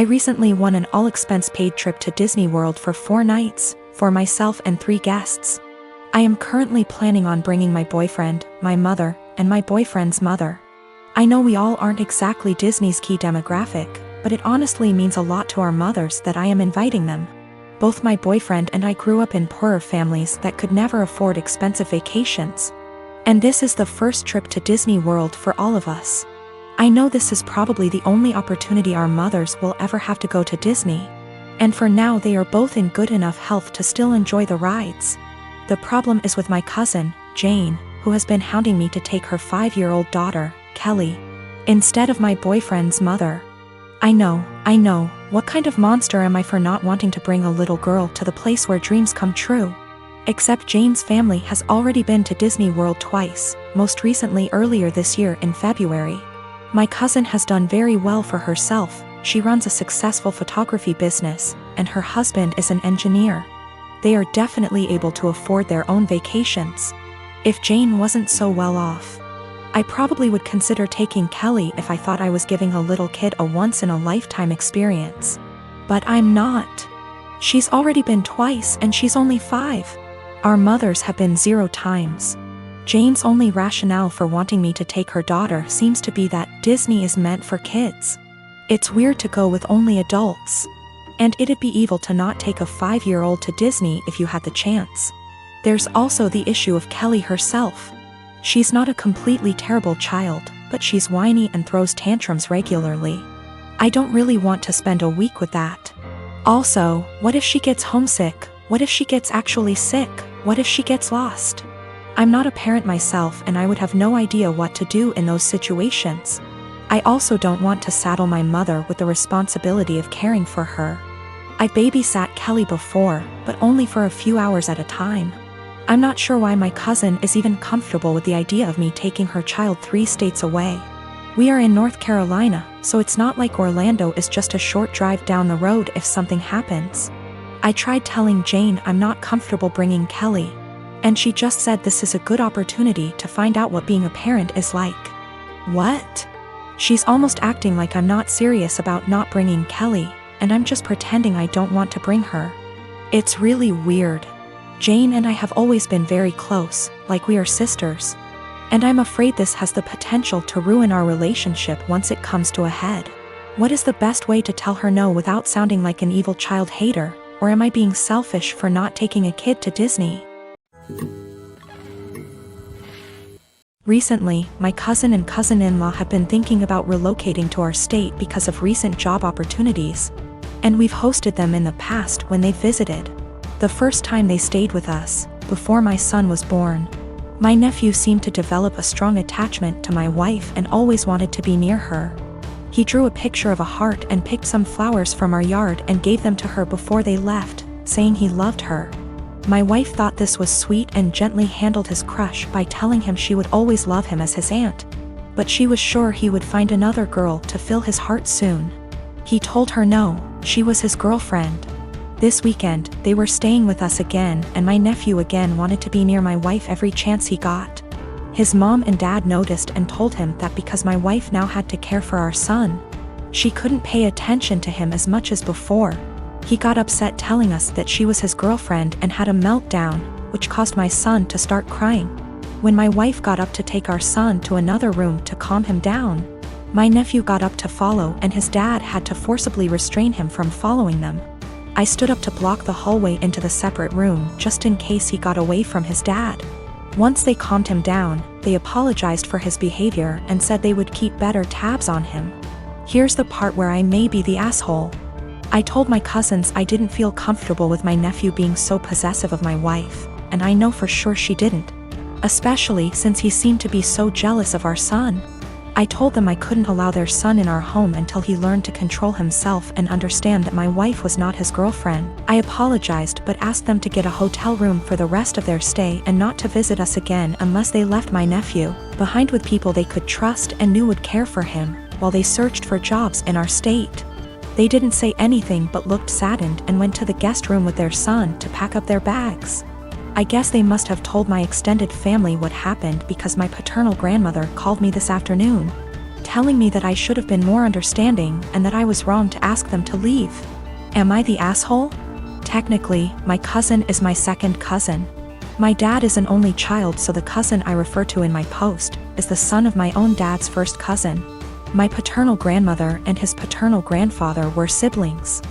recently won an all-expense-paid trip to Disney World for 4 nights, for myself and 3 guests. I am currently planning on bringing my boyfriend, my mother, and my boyfriend's mother. I know we all aren't exactly Disney's key demographic, but it honestly means a lot to our mothers that I am inviting them. Both my boyfriend and I grew up in poorer families that could never afford expensive vacations. And this is the first trip to Disney World for all of us. I know this is probably the only opportunity our mothers will ever have to go to Disney. And for now they are both in good enough health to still enjoy the rides. The problem is with my cousin, Jane, who has been hounding me to take her 5-year-old daughter, Kelly, instead of my boyfriend's mother. I know, what kind of monster am I for not wanting to bring a little girl to the place where dreams come true? Except Jane's family has already been to Disney World twice, most recently earlier this year in February. My cousin has done very well for herself. She runs a successful photography business, and her husband is an engineer. They are definitely able to afford their own vacations. If Jane wasn't so well off, I probably would consider taking Kelly if I thought I was giving a little kid a once-in-a-lifetime experience. But I'm not. She's already been twice and she's only 5. Our mothers have been 0 times. Jane's only rationale for wanting me to take her daughter seems to be that Disney is meant for kids. It's weird to go with only adults. And it'd be evil to not take a 5-year-old to Disney if you had the chance. There's also the issue of Kelly herself. She's not a completely terrible child, but she's whiny and throws tantrums regularly. I don't really want to spend a week with that. Also, what if she gets homesick? What if she gets actually sick? What if she gets lost? I'm not a parent myself and I would have no idea what to do in those situations. I also don't want to saddle my mother with the responsibility of caring for her. I babysat Kelly before, but only for a few hours at a time. I'm not sure why my cousin is even comfortable with the idea of me taking her child 3 states away. We are in North Carolina, so it's not like Orlando is just a short drive down the road if something happens. I tried telling Jane I'm not comfortable bringing Kelly, and she just said this is a good opportunity to find out what being a parent is like. What? She's almost acting like I'm not serious about not bringing Kelly, and I'm just pretending I don't want to bring her. It's really weird. Jane and I have always been very close, like we are sisters. And I'm afraid this has the potential to ruin our relationship once it comes to a head. What is the best way to tell her no without sounding like an evil child hater, or am I being selfish for not taking a kid to Disney? Recently, my cousin and cousin-in-law have been thinking about relocating to our state because of recent job opportunities, and we've hosted them in the past when they visited. The first time they stayed with us, before my son was born, my nephew seemed to develop a strong attachment to my wife and always wanted to be near her. He drew a picture of a heart and picked some flowers from our yard and gave them to her before they left, saying he loved her. My wife thought this was sweet and gently handled his crush by telling him she would always love him as his aunt. But she was sure he would find another girl to fill his heart soon. He told her no, she was his girlfriend. This weekend, they were staying with us again and my nephew again wanted to be near my wife every chance he got. His mom and dad noticed and told him that because my wife now had to care for our son, she couldn't pay attention to him as much as before. He got upset telling us that she was his girlfriend and had a meltdown, which caused my son to start crying. When my wife got up to take our son to another room to calm him down, my nephew got up to follow and his dad had to forcibly restrain him from following them. I stood up to block the hallway into the separate room just in case he got away from his dad. Once they calmed him down, they apologized for his behavior and said they would keep better tabs on him. Here's the part where I may be the asshole. I told my cousins I didn't feel comfortable with my nephew being so possessive of my wife, and I know for sure she didn't. Especially since he seemed to be so jealous of our son. I told them I couldn't allow their son in our home until he learned to control himself and understand that my wife was not his girlfriend. I apologized but asked them to get a hotel room for the rest of their stay and not to visit us again unless they left my nephew behind with people they could trust and knew would care for him, while they searched for jobs in our state. They didn't say anything but looked saddened and went to the guest room with their son to pack up their bags. I guess they must have told my extended family what happened because my paternal grandmother called me this afternoon. telling me that I should have been more understanding and that I was wrong to ask them to leave. Am I the asshole? Technically, my cousin is my second cousin. My dad is an only child, so the cousin I refer to in my post is the son of my own dad's first cousin. My paternal grandmother and his paternal grandfather were siblings.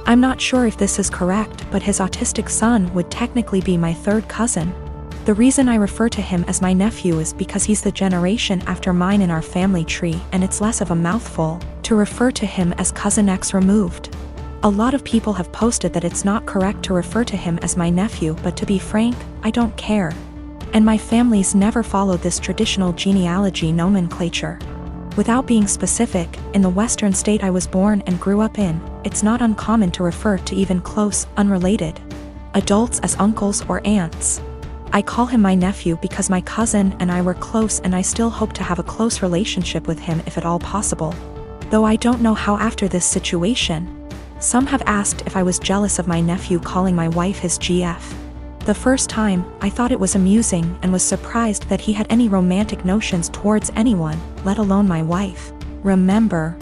I'm not sure if this is correct, but his autistic son would technically be my third cousin. The reason I refer to him as my nephew is because he's the generation after mine in our family tree, and it's less of a mouthful to refer to him as Cousin X removed. A lot of people have posted that it's not correct to refer to him as my nephew, but to be frank, I don't care. And my family's never followed this traditional genealogy nomenclature. Without being specific, in the Western state I was born and grew up in, it's not uncommon to refer to even close, unrelated adults as uncles or aunts. I call him my nephew because my cousin and I were close, and I still hope to have a close relationship with him if at all possible. Though I don't know how after this situation. Some have asked if I was jealous of my nephew calling my wife his GF. The first time, I thought it was amusing and was surprised that he had any romantic notions towards anyone, let alone my wife. Remember,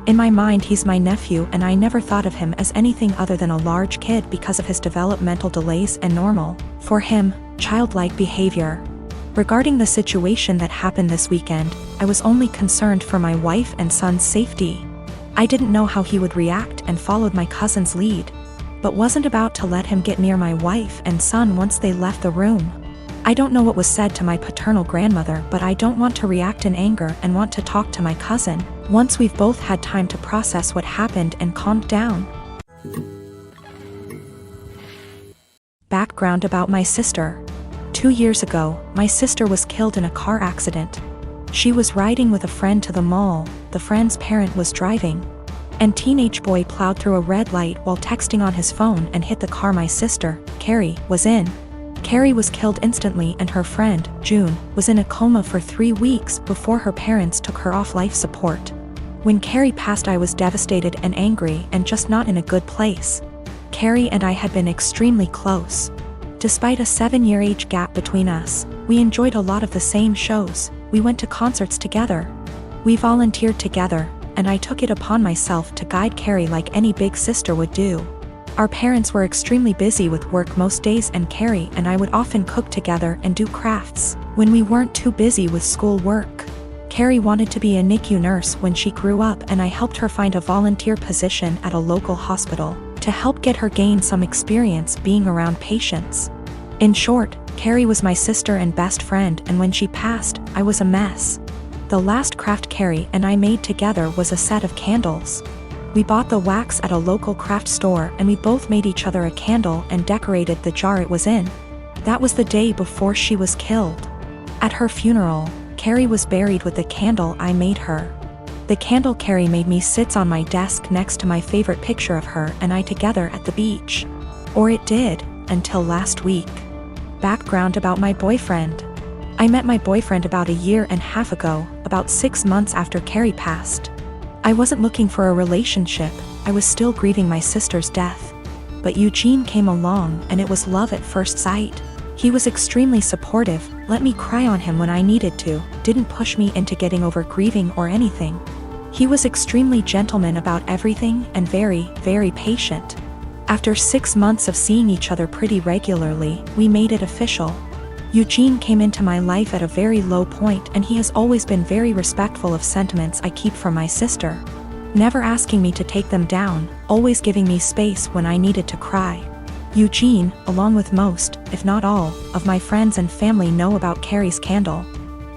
in my mind he's my nephew, and I never thought of him as anything other than a large kid because of his developmental delays and normal, for him, childlike behavior. Regarding the situation that happened this weekend, I was only concerned for my wife and son's safety. I didn't know how he would react and followed my cousin's lead, but wasn't about to let him get near my wife and son once they left the room. I don't know what was said to my paternal grandmother, but I don't want to react in anger and want to talk to my cousin once we've both had time to process what happened and calmed down. Background about my sister. 2 years ago, my sister was killed in a car accident. She was riding with a friend to the mall, the friend's parent was driving, and teenage boy plowed through a red light while texting on his phone and hit the car my sister, Carrie, was in. Carrie was killed instantly, and her friend, June, was in a coma for 3 weeks before her parents took her off life support. When Carrie passed, I was devastated and angry and just not in a good place. Carrie and I had been extremely close. Despite a 7-year age gap between us, we enjoyed a lot of the same shows, we went to concerts together. We volunteered together, and I took it upon myself to guide Carrie like any big sister would do. Our parents were extremely busy with work most days, and Carrie and I would often cook together and do crafts when we weren't too busy with school work. Carrie wanted to be a NICU nurse when she grew up, and I helped her find a volunteer position at a local hospital to help get her gain some experience being around patients. In short, Carrie was my sister and best friend, and when she passed, I was a mess. The last craft Carrie and I made together was a set of candles. We bought the wax at a local craft store, and we both made each other a candle and decorated the jar it was in. That was the day before she was killed. At her funeral, Carrie was buried with the candle I made her. The candle Carrie made me sits on my desk next to my favorite picture of her and I together at the beach. Or it did, until last week. Background about my boyfriend. I met my boyfriend about 1.5 years ago, about 6 months after Carrie passed. I wasn't looking for a relationship, I was still grieving my sister's death. But Eugene came along, and it was love at first sight. He was extremely supportive, let me cry on him when I needed to, didn't push me into getting over grieving or anything. He was extremely gentleman about everything and very, very patient. After 6 months of seeing each other pretty regularly, we made it official. Eugene came into my life at a very low point, and he has always been very respectful of sentiments I keep from my sister. Never asking me to take them down, always giving me space when I needed to cry. Eugene, along with most, if not all, of my friends and family know about Carrie's candle.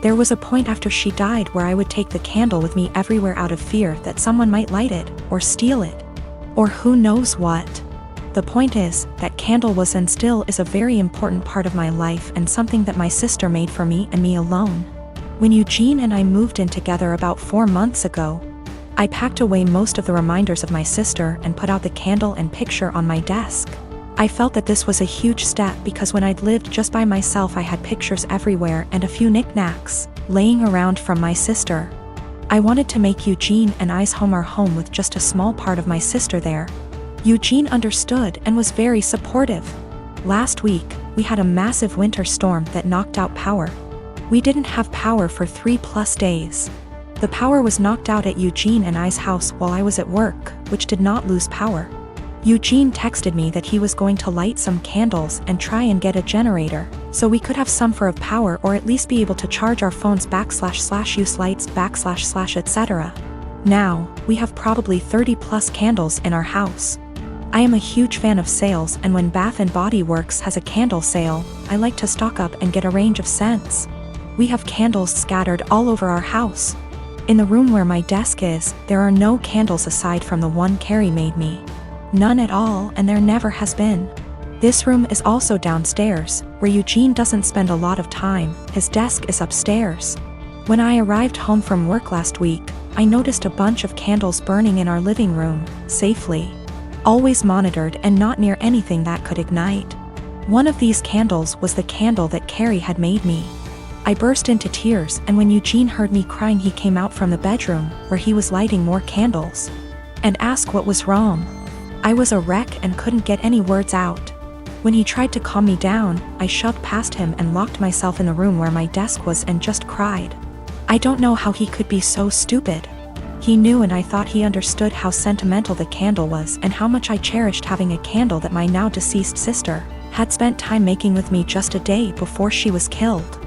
There was a point after she died where I would take the candle with me everywhere out of fear that someone might light it, or steal it. Or who knows what. The point is, that candle was and still is a very important part of my life and something that my sister made for me and me alone. When Eugene and I moved in together about 4 months ago, I packed away most of the reminders of my sister and put out the candle and picture on my desk. I felt that this was a huge step because when I'd lived just by myself I had pictures everywhere and a few knickknacks laying around from my sister. I wanted to make Eugene and I's home our home with just a small part of my sister there. Eugene understood and was very supportive. Last week, we had a massive winter storm that knocked out power. We didn't have power for 3+ days. The power was knocked out at Eugene and I's house while I was at work, which did not lose power. Eugene texted me that he was going to light some candles and try and get a generator, so we could have some for of power or at least be able to charge our phones / use lights / etc. Now, we have probably 30 plus candles in our house. I am a huge fan of sales, and when Bath & Body Works has a candle sale, I like to stock up and get a range of scents. We have candles scattered all over our house. In the room where my desk is, there are no candles aside from the one Carrie made me. None at all, and there never has been. This room is also downstairs, where Eugene doesn't spend a lot of time. His desk is upstairs. When I arrived home from work last week, I noticed a bunch of candles burning in our living room, safely. Always monitored and not near anything that could ignite. One of these candles was the candle that Carrie had made me. I burst into tears, and when Eugene heard me crying, he came out from the bedroom, where he was lighting more candles, and asked what was wrong. I was a wreck and couldn't get any words out. When he tried to calm me down, I shoved past him and locked myself in the room where my desk was and just cried. I don't know how he could be so stupid. He knew, and I thought he understood how sentimental the candle was and how much I cherished having a candle that my now deceased sister had spent time making with me just a day before she was killed.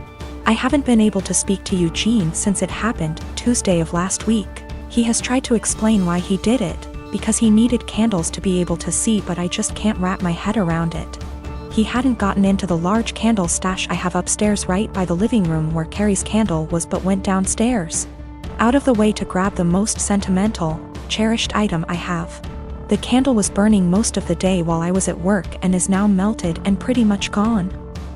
I haven't been able to speak to Eugene since it happened, Tuesday of last week. He has tried to explain why he did it, because he needed candles to be able to see, but I just can't wrap my head around it. He hadn't gotten into the large candle stash I have upstairs right by the living room where Carrie's candle was, but went downstairs, out of the way, to grab the most sentimental, cherished item I have. The candle was burning most of the day while I was at work and is now melted and pretty much gone.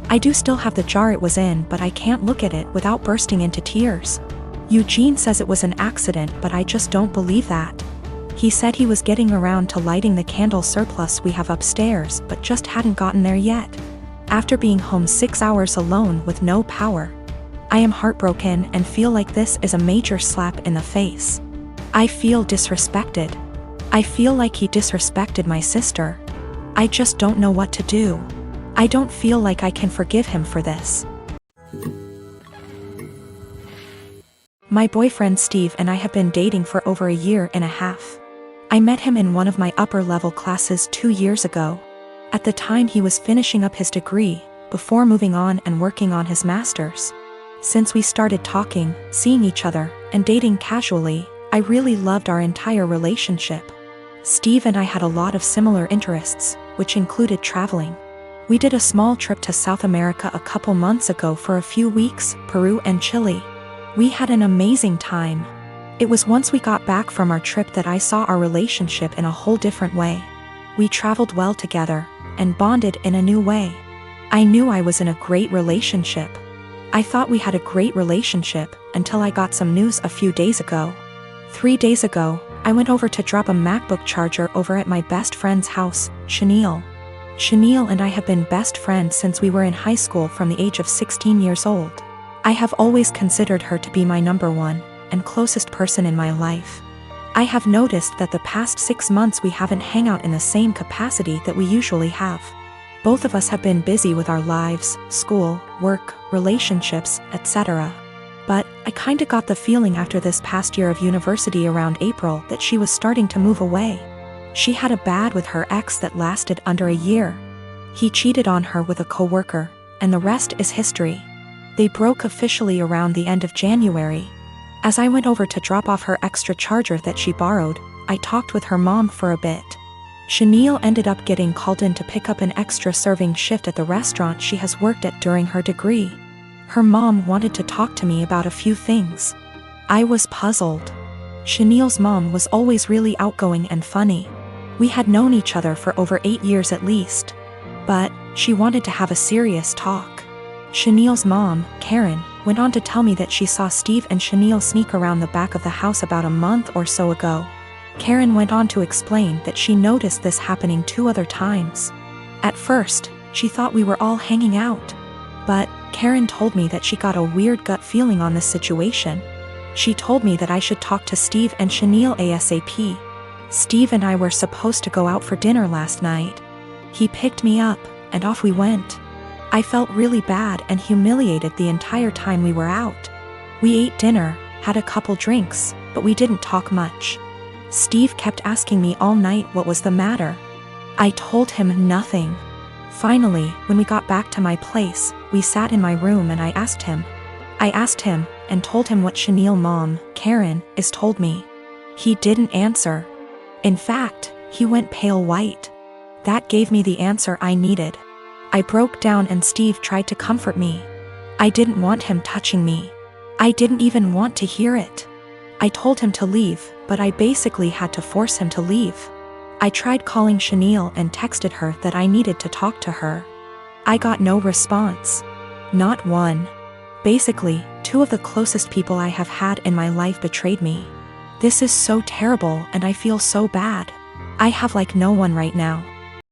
I do still have the jar it was in, but I can't look at it without bursting into tears. Eugene says it was an accident, but I just don't believe that. He said he was getting around to lighting the candle surplus we have upstairs, but just hadn't gotten there yet. After being home 6 hours alone with no power, I am heartbroken and feel like this is a major slap in the face. I feel disrespected. I feel like he disrespected my sister. I just don't know what to do. I don't feel like I can forgive him for this. My boyfriend Steve and I have been dating for over a year and a half. I met him in one of my upper-level classes 2 years ago. At the time, he was finishing up his degree, before moving on and working on his master's. Since we started talking, seeing each other, and dating casually, I really loved our entire relationship. Steve and I had a lot of similar interests, which included traveling. We did a small trip to South America a couple months ago for a few weeks, Peru and Chile. We had an amazing time. It was once we got back from our trip that I saw our relationship in a whole different way. We traveled well together, and bonded in a new way. I knew I was in a great relationship. I thought we had a great relationship, until I got some news a few days ago. 3 days ago, I went over to drop a MacBook charger over at my best friend's house, Chenille. Chenille and I have been best friends since we were in high school from the age of 16 years old. I have always considered her to be my number one and closest person in my life. I have noticed that the past 6 months we haven't hung out in the same capacity that we usually have. Both of us have been busy with our lives, school, work, relationships, etc. But I kinda got the feeling after this past year of university around April that she was starting to move away. She had a bad with her ex that lasted under a year. He cheated on her with a coworker, and the rest is history. They broke officially around the end of January. As I went over to drop off her extra charger that she borrowed, I talked with her mom for a bit. Chenille ended up getting called in to pick up an extra serving shift at the restaurant she has worked at during her degree. Her mom wanted to talk to me about a few things. I was puzzled. Chenille's mom was always really outgoing and funny. We had known each other for over 8 years at least. But she wanted to have a serious talk. Chenille's mom, Karen, went on to tell me that she saw Steve and Chenille sneak around the back of the house about a month or so ago. Karen went on to explain that she noticed this happening 2 other times. At first, she thought we were all hanging out. But Karen told me that she got a weird gut feeling on this situation. She told me that I should talk to Steve and Chenille ASAP. Steve and I were supposed to go out for dinner last night. He picked me up, and off we went. I felt really bad and humiliated the entire time we were out. We ate dinner, had a couple drinks, but we didn't talk much. Steve kept asking me all night what was the matter. I told him nothing. Finally, when we got back to my place, we sat in my room and I asked him and told him what Chanel's mom, Karen, is told me. He didn't answer. In fact, he went pale white. That gave me the answer I needed. I broke down and Steve tried to comfort me. I didn't want him touching me. I didn't even want to hear it. I told him to leave, but I basically had to force him to leave. I tried calling Chanel and texted her that I needed to talk to her. I got no response. Not one. Basically, 2 of the closest people I have had in my life betrayed me. This is so terrible and I feel so bad. I have like no one right now.